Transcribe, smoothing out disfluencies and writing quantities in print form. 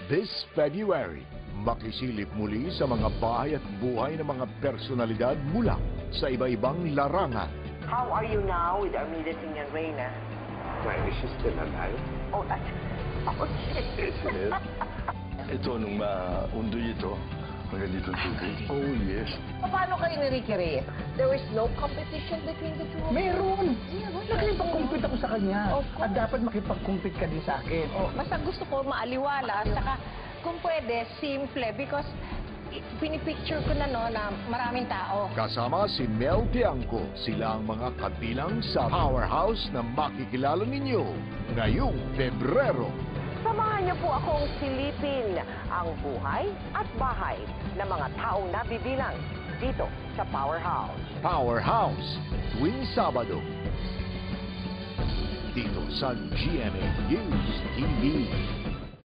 This February, makisilip muli sa mga bahay at buhay ng mga personalidad mula sa iba-ibang larangan. How are you now with Armida Ting and Reyna? Why, is she still alive? Oh, that's... Okay. Ito, nung maundoy ito, hanggang dito tubig. Oh, yes. Paano kayo ni Ricky Reyes? There is no competition between the two of you? Meron! Nakipag-compete ako sa kanya. Of course. At dapat makipag-compete ka din sa akin. Basta gusto ko maaliwala, saka kung pwede, simple, because pinipicture ko na na maraming tao. Kasama si Mel Tiangco, sila ang mga kabilang sa powerhouse na makikilala ninyo ngayong Pebrero. Samahan niyo po akong silipin ang buhay at bahay ng mga taong nabibilang dito sa Powerhouse. Powerhouse, tuwing Sabado. Dito sa GMA News TV.